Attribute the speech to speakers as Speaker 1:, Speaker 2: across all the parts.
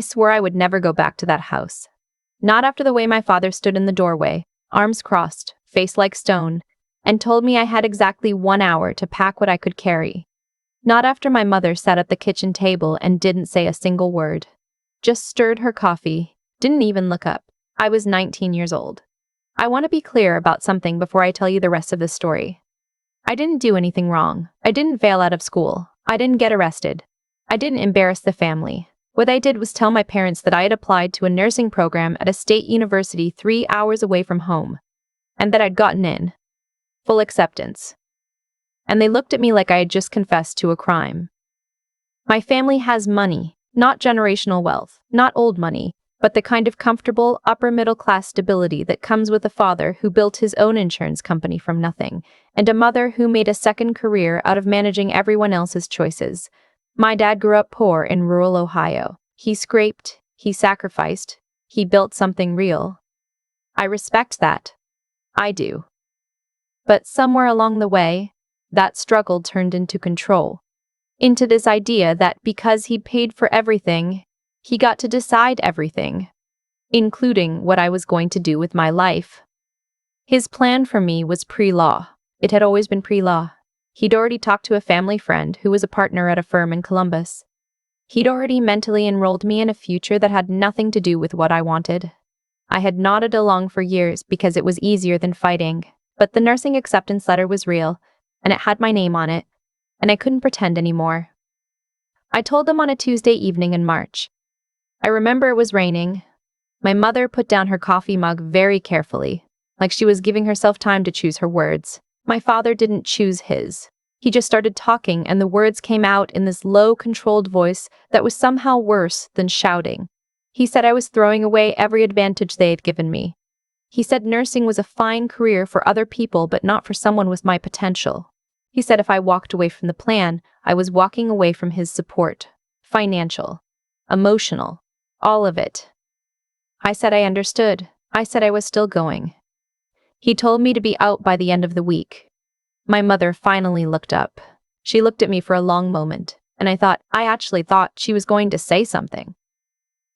Speaker 1: swore I would never go back to that house. Not after the way my father stood in the doorway, arms crossed, face like stone, and told me I had exactly 1 hour to pack what I could carry. Not after my mother sat at the kitchen table and didn't say a single word. Just stirred her coffee, didn't even look up. I was 19 years old. I want to be clear about something before I tell you the rest of this story. I didn't do anything wrong. I didn't fail out of school. I didn't get arrested. I didn't embarrass the family. What I did was tell my parents that I had applied to a nursing program at a state university 3 hours away from home, and that I'd gotten in. Full acceptance. And they looked at me like I had just confessed to a crime. My family has money, not generational wealth, not old money, but the kind of comfortable, upper-middle-class stability that comes with a father who built his own insurance company from nothing, and a mother who made a second career out of managing everyone else's choices. My dad grew up poor in rural Ohio. He scraped, he sacrificed, he built something real. I respect that. I do. But somewhere along the way, that struggle turned into control. Into this idea that because he paid for everything, he got to decide everything, including what I was going to do with my life. His plan for me was pre-law. It had always been pre-law. He'd already talked to a family friend who was a partner at a firm in Columbus. He'd already mentally enrolled me in a future that had nothing to do with what I wanted. I had nodded along for years because it was easier than fighting, but the nursing acceptance letter was real, and it had my name on it, and I couldn't pretend anymore. I told them on a Tuesday evening in March. I remember it was raining. My mother put down her coffee mug very carefully, like she was giving herself time to choose her words. My father didn't choose his. He just started talking, and the words came out in this low, controlled voice that was somehow worse than shouting. He said I was throwing away every advantage they had given me. He said nursing was a fine career for other people, but not for someone with my potential. He said if I walked away from the plan, I was walking away from his support. Financial. Emotional. All of it. I said I understood. I said I was still going. He told me to be out by the end of the week. My mother finally looked up. She looked at me for a long moment, and I actually thought she was going to say something.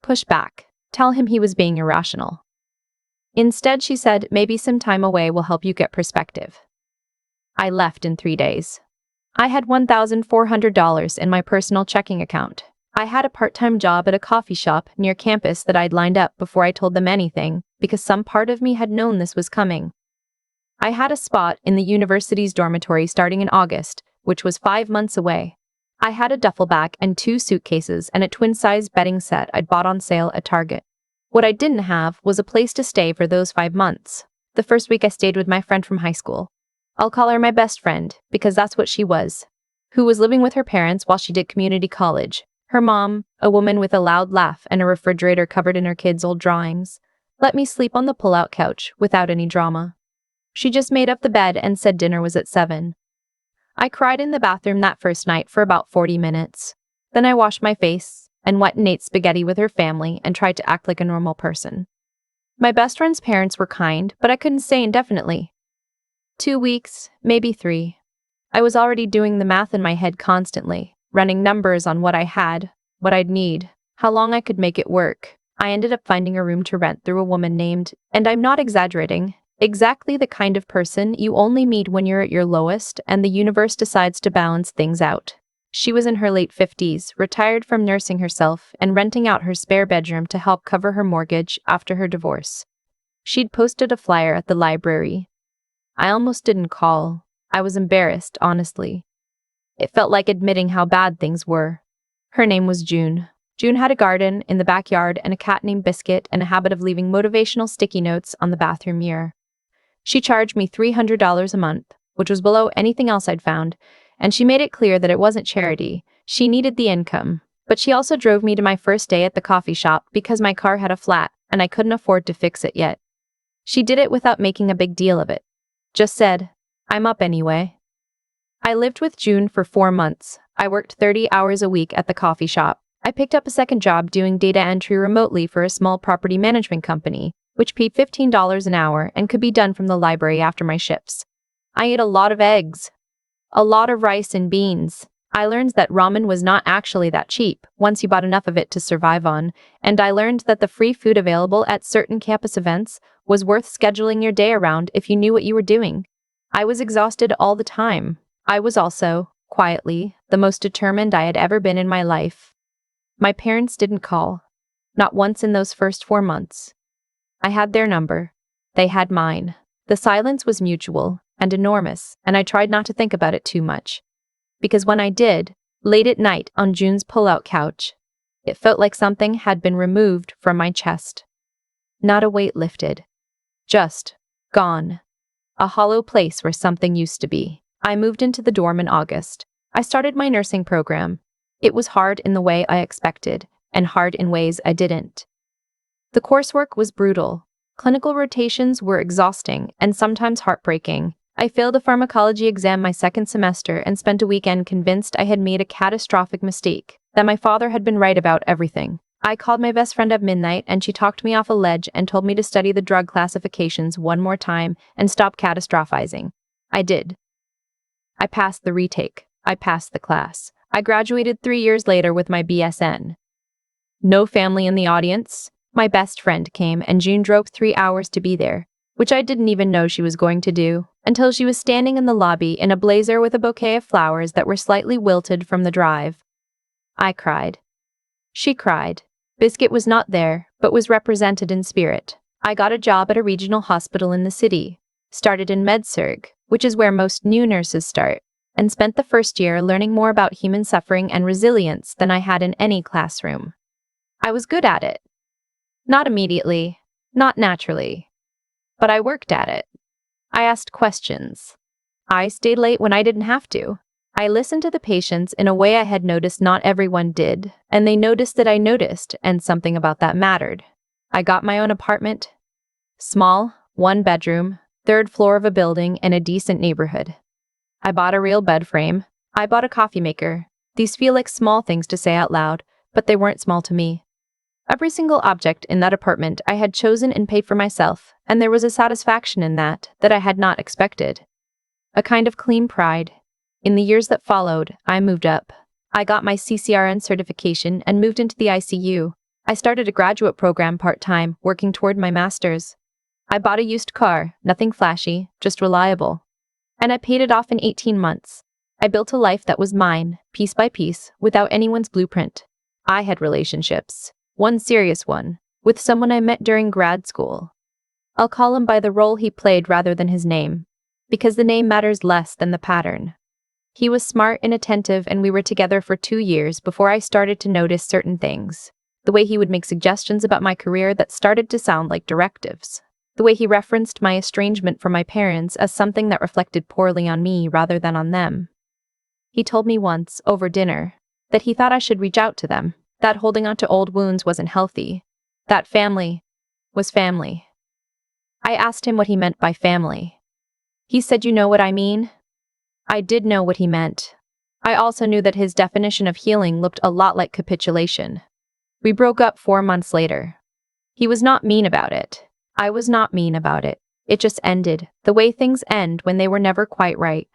Speaker 1: Push back. Tell him he was being irrational. Instead, she said, maybe some time away will help you get perspective. I left in 3 days. I had $1,400 in my personal checking account. I had a part-time job at a coffee shop near campus that I'd lined up before I told them anything, because some part of me had known this was coming. I had a spot in the university's dormitory starting in August, which was 5 months away. I had a duffel bag and 2 suitcases and a twin-size bedding set I'd bought on sale at Target. What I didn't have was a place to stay for those 5 months. The first week I stayed with my friend from high school. I'll call her my best friend, because that's what she was. Who was living with her parents while she did community college. Her mom, a woman with a loud laugh and a refrigerator covered in her kids' old drawings, let me sleep on the pull-out couch without any drama. She just made up the bed and said dinner was at 7. I cried in the bathroom that first night for about 40 minutes. Then I washed my face and went and ate spaghetti with her family and tried to act like a normal person. My best friend's parents were kind, but I couldn't stay indefinitely. 2 weeks, maybe 3. I was already doing the math in my head constantly, running numbers on what I had, what I'd need, how long I could make it work. I ended up finding a room to rent through a woman named, and I'm not exaggerating, exactly the kind of person you only meet when you're at your lowest and the universe decides to balance things out. She was in her late 50s, retired from nursing herself and renting out her spare bedroom to help cover her mortgage after her divorce. She'd posted a flyer at the library. I almost didn't call. I was embarrassed, honestly. It felt like admitting how bad things were. Her name was June. June had a garden in the backyard and a cat named Biscuit and a habit of leaving motivational sticky notes on the bathroom mirror. She charged me $300 a month, which was below anything else I'd found, and she made it clear that it wasn't charity. She needed the income. But she also drove me to my first day at the coffee shop because my car had a flat and I couldn't afford to fix it yet. She did it without making a big deal of it. Just said, "I'm up anyway." I lived with June for 4 months. I worked 30 hours a week at the coffee shop. I picked up a second job doing data entry remotely for a small property management company, which paid $15 an hour and could be done from the library after my shifts. I ate a lot of eggs. A lot of rice and beans. I learned that ramen was not actually that cheap once you bought enough of it to survive on, and I learned that the free food available at certain campus events was worth scheduling your day around if you knew what you were doing. I was exhausted all the time. I was also, quietly, the most determined I had ever been in my life. My parents didn't call. Not once in those first 4 months. I had their number. They had mine. The silence was mutual and enormous, and I tried not to think about it too much. Because when I did, late at night on June's pull-out couch, it felt like something had been removed from my chest. Not a weight lifted. Just gone. A hollow place where something used to be. I moved into the dorm in August. I started my nursing program. It was hard in the way I expected, and hard in ways I didn't. The coursework was brutal. Clinical rotations were exhausting and sometimes heartbreaking. I failed a pharmacology exam my second semester and spent a weekend convinced I had made a catastrophic mistake, that my father had been right about everything. I called my best friend at midnight and she talked me off a ledge and told me to study the drug classifications one more time and stop catastrophizing. I did. I passed the retake. I passed the class. I graduated 3 years later with my BSN. No family in the audience. My best friend came and June drove 3 hours to be there, which I didn't even know she was going to do, until she was standing in the lobby in a blazer with a bouquet of flowers that were slightly wilted from the drive. I cried. She cried. Biscuit was not there, but was represented in spirit. I got a job at a regional hospital in the city, started in MedSurg, which is where most new nurses start, and spent the first year learning more about human suffering and resilience than I had in any classroom. I was good at it. Not immediately, not naturally. But I worked at it. I asked questions. I stayed late when I didn't have to. I listened to the patients in a way I had noticed not everyone did, and they noticed that I noticed, and something about that mattered. I got my own apartment. Small, 1 bedroom, 3rd floor of a building in a decent neighborhood. I bought a real bed frame. I bought a coffee maker. These feel like small things to say out loud, but they weren't small to me. Every single object in that apartment I had chosen and paid for myself, and there was a satisfaction in that I had not expected. A kind of clean pride. In the years that followed, I moved up. I got my CCRN certification and moved into the ICU. I started a graduate program part-time, working toward my master's. I bought a used car, nothing flashy, just reliable. And I paid it off in 18 months. I built a life that was mine, piece by piece, without anyone's blueprint. I had relationships. One serious one, with someone I met during grad school. I'll call him by the role he played rather than his name, because the name matters less than the pattern. He was smart and attentive, and we were together for 2 years before I started to notice certain things. The way he would make suggestions about my career that started to sound like directives. The way he referenced my estrangement from my parents as something that reflected poorly on me rather than on them. He told me once, over dinner, that he thought I should reach out to them. That holding on to old wounds wasn't healthy. That family was family. I asked him what he meant by family. He said, "You know what I mean?" I did know what he meant. I also knew that his definition of healing looked a lot like capitulation. We broke up 4 months later. He was not mean about it. I was not mean about it. It just ended, the way things end when they were never quite right.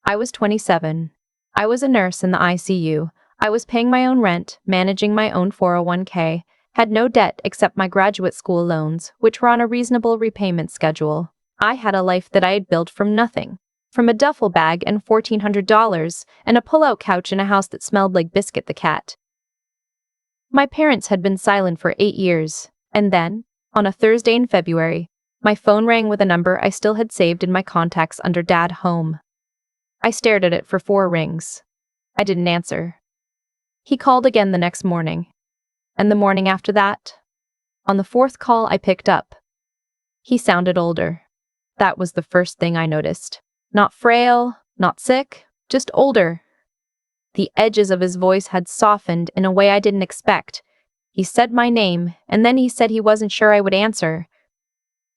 Speaker 1: I was 27. I was a nurse in the ICU. I was paying my own rent, managing my own 401k, had no debt except my graduate school loans, which were on a reasonable repayment schedule. I had a life that I had built from nothing. From a duffel bag and $1,400, and a pull-out couch in a house that smelled like Biscuit the cat. My parents had been silent for 8 years, and then, on a Thursday in February, my phone rang with a number I still had saved in my contacts under Dad Home. I stared at it for 4 rings. I didn't answer. He called again the next morning. And the morning after that. On the 4th call I picked up. He sounded older. That was the first thing I noticed. Not frail, not sick, just older. The edges of his voice had softened in a way I didn't expect. He said my name, and then he said he wasn't sure I would answer.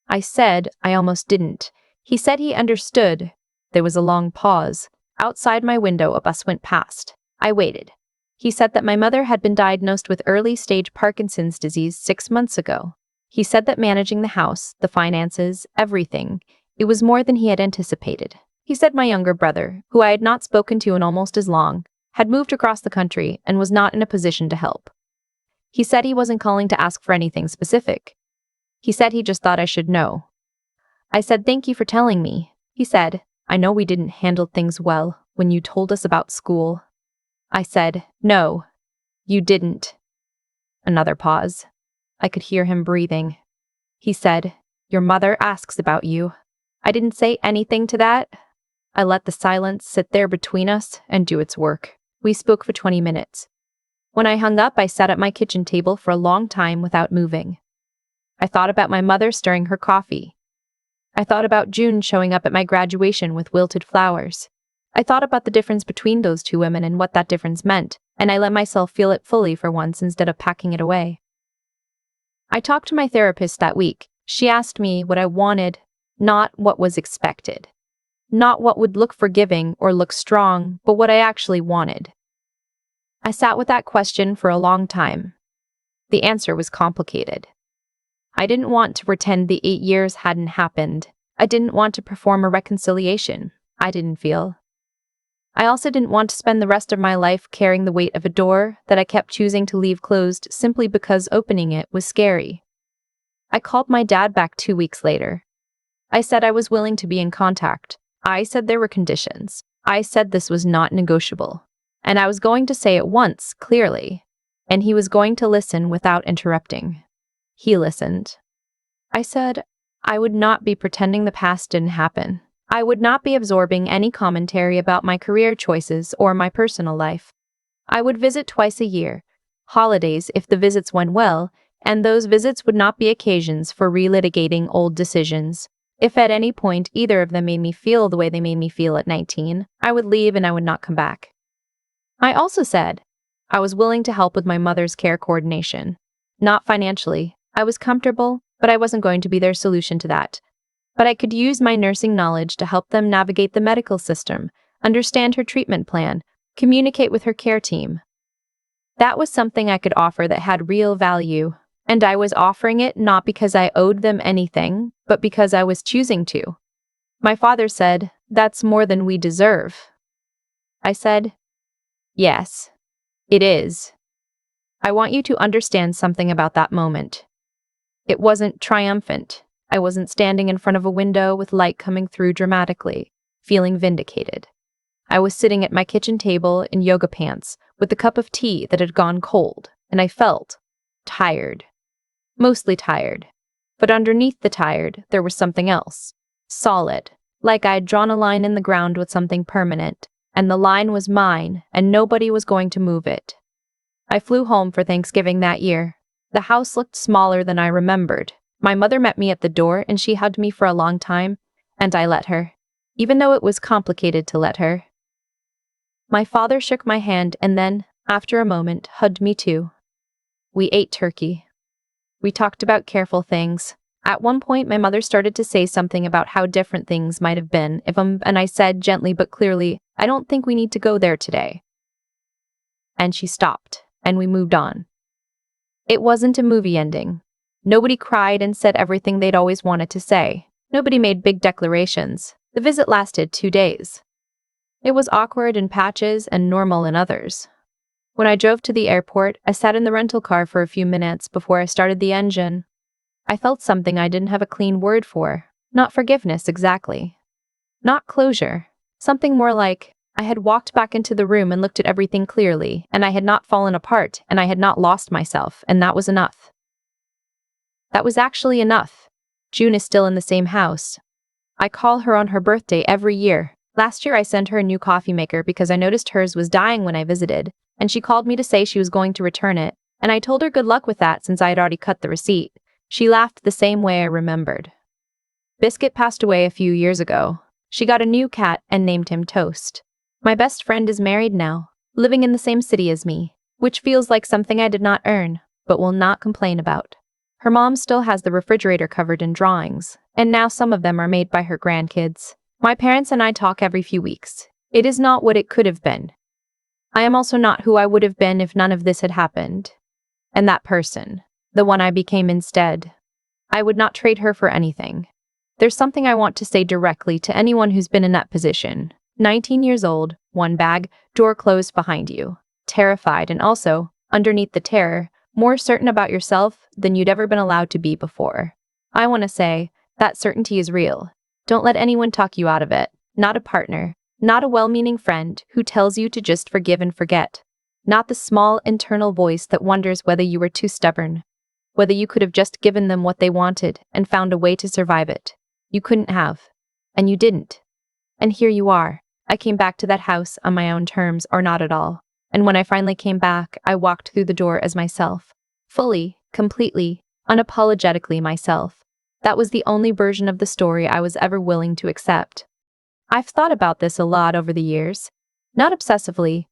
Speaker 1: I said I almost didn't. He said he understood. There was a long pause. Outside my window a bus went past. I waited. He said that my mother had been diagnosed with early-stage Parkinson's disease 6 months ago. He said that managing the house, the finances, everything, it was more than he had anticipated. He said my younger brother, who I had not spoken to in almost as long, had moved across the country and was not in a position to help. He said he wasn't calling to ask for anything specific. He said he just thought I should know. I said, "Thank you for telling me." He said, "I know we didn't handle things well when you told us about school." I said, "No, you didn't." Another pause. I could hear him breathing. He said, "Your mother asks about you." I didn't say anything to that. I let the silence sit there between us and do its work. We spoke for 20 minutes. When I hung up, I sat at my kitchen table for a long time without moving. I thought about my mother stirring her coffee. I thought about June showing up at my graduation with wilted flowers. I thought about the difference between those two women and what that difference meant, and I let myself feel it fully for once instead of packing it away. I talked to my therapist that week. She asked me what I wanted, not what was expected. Not what would look forgiving or look strong, but what I actually wanted. I sat with that question for a long time. The answer was complicated. I didn't want to pretend the 8 years hadn't happened. I didn't want to perform a reconciliation. I didn't feel. I also didn't want to spend the rest of my life carrying the weight of a door that I kept choosing to leave closed simply because opening it was scary. I called my dad back 2 weeks later. I said I was willing to be in contact. I said there were conditions. I said this was not negotiable. And I was going to say it once, clearly. And he was going to listen without interrupting. He listened. I said I would not be pretending the past didn't happen. I would not be absorbing any commentary about my career choices or my personal life. I would visit twice a year, holidays if the visits went well, and those visits would not be occasions for relitigating old decisions. If at any point either of them made me feel the way they made me feel at 19, I would leave and I would not come back. I also said I was willing to help with my mother's care coordination. Not financially. I was comfortable, but I wasn't going to be their solution to that. But I could use my nursing knowledge to help them navigate the medical system, understand her treatment plan, communicate with her care team. That was something I could offer that had real value, and I was offering it not because I owed them anything, but because I was choosing to. My father said, "That's more than we deserve." I said, "Yes, it is." I want you to understand something about that moment. It wasn't triumphant. I wasn't standing in front of a window with light coming through dramatically, feeling vindicated. I was sitting at my kitchen table in yoga pants with a cup of tea that had gone cold, and I felt tired. Mostly tired. But underneath the tired, there was something else. Solid. Like I had drawn a line in the ground with something permanent, and the line was mine, and nobody was going to move it. I flew home for Thanksgiving that year. The house looked smaller than I remembered. My mother met me at the door and she hugged me for a long time, and I let her, even though it was complicated to let her. My father shook my hand and then, after a moment, hugged me too. We ate turkey. We talked about careful things. At one point, my mother started to say something about how different things might have been and I said gently but clearly, "I don't think we need to go there today." And she stopped, and we moved on. It wasn't a movie ending. Nobody cried and said everything they'd always wanted to say. Nobody made big declarations. The visit lasted 2 days. It was awkward in patches and normal in others. When I drove to the airport, I sat in the rental car for a few minutes before I started the engine. I felt something I didn't have a clean word for. Not forgiveness exactly. Not closure. Something more like, I had walked back into the room and looked at everything clearly, and I had not fallen apart, and I had not lost myself, and that was enough. That was actually enough. June is still in the same house. I call her on her birthday every year. Last year I sent her a new coffee maker because I noticed hers was dying when I visited, and she called me to say she was going to return it, and I told her good luck with that since I had already cut the receipt. She laughed the same way I remembered. Biscuit passed away a few years ago. She got a new cat and named him Toast. My best friend is married now, living in the same city as me, which feels like something I did not earn, but will not complain about. Her mom still has the refrigerator covered in drawings, and now some of them are made by her grandkids. My parents and I talk every few weeks. It is not what it could have been. I am also not who I would have been if none of this had happened. And that person, the one I became instead, I would not trade her for anything. There's something I want to say directly to anyone who's been in that position. 19 years old, one bag, door closed behind you. Terrified and also, underneath the terror, more certain about yourself than you'd ever been allowed to be before. I want to say, that certainty is real. Don't let anyone talk you out of it. Not a partner, not a well-meaning friend who tells you to just forgive and forget. Not the small internal voice that wonders whether you were too stubborn, whether you could have just given them what they wanted and found a way to survive it. You couldn't have. And you didn't. And here you are. I came back to that house on my own terms or not at all. And when I finally came back, I walked through the door as myself. Fully, completely, unapologetically myself. That was the only version of the story I was ever willing to accept. I've thought about this a lot over the years. Not obsessively.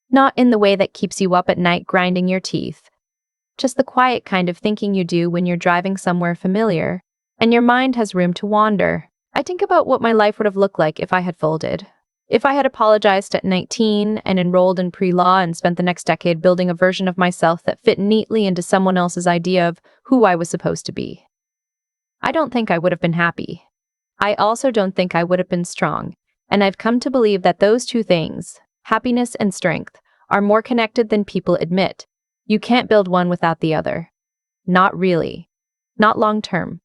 Speaker 1: Not in the way that keeps you up at night grinding your teeth. Just the quiet kind of thinking you do when you're driving somewhere familiar, and your mind has room to wander. I think about what my life would have looked like if I had folded. If I had apologized at 19 and enrolled in pre-law and spent the next decade building a version of myself that fit neatly into someone else's idea of who I was supposed to be. I don't think I would have been happy. I also don't think I would have been strong, and I've come to believe that those two things, happiness and strength, are more connected than people admit. You can't build one without the other. Not really. Not long term.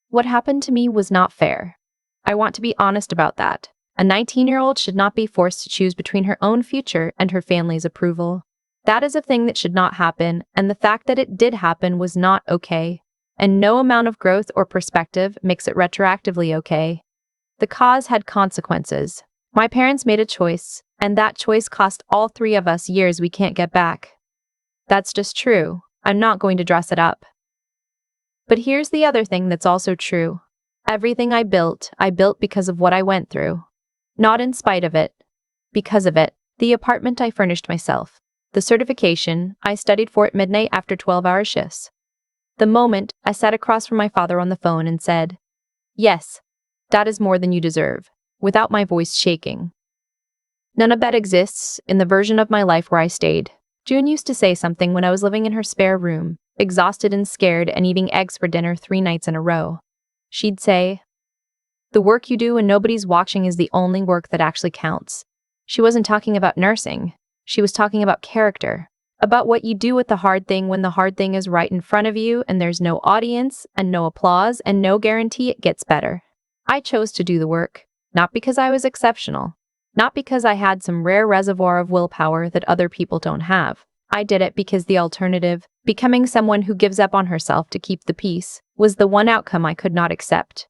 Speaker 1: What happened to me was not fair. I want to be honest about that. A 19-year-old should not be forced to choose between her own future and her family's approval. That is a thing that should not happen, and the fact that it did happen was not okay. And no amount of growth or perspective makes it retroactively okay. The cause had consequences. My parents made a choice, and that choice cost all three of us years we can't get back. That's just true. I'm not going to dress it up. But here's the other thing that's also true. Everything I built because of what I went through. Not in spite of it. Because of it. The apartment I furnished myself. The certification I studied for at midnight after 12-hour shifts. The moment I sat across from my father on the phone and said, "Yes, that is more than you deserve," without my voice shaking. None of that exists in the version of my life where I stayed. June used to say something when I was living in her spare room, exhausted and scared and eating eggs for dinner 3 nights in a row. She'd say, "The work you do when nobody's watching is the only work that actually counts." She wasn't talking about nursing. She was talking about character. About what you do with the hard thing when the hard thing is right in front of you and there's no audience and no applause and no guarantee it gets better. I chose to do the work, not because I was exceptional, not because I had some rare reservoir of willpower that other people don't have. I did it because the alternative, becoming someone who gives up on herself to keep the peace, was the one outcome I could not accept.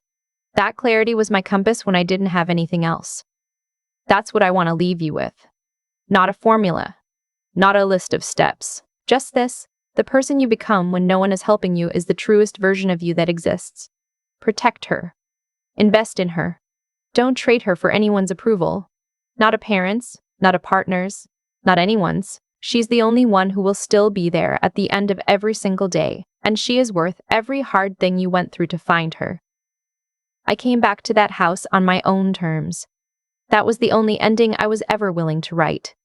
Speaker 1: That clarity was my compass when I didn't have anything else. That's what I want to leave you with. Not a formula. Not a list of steps. Just this: the person you become when no one is helping you is the truest version of you that exists. Protect her. Invest in her. Don't trade her for anyone's approval. Not a parent's, not a partner's, not anyone's. She's the only one who will still be there at the end of every single day, and she is worth every hard thing you went through to find her. I came back to that house on my own terms. That was the only ending I was ever willing to write.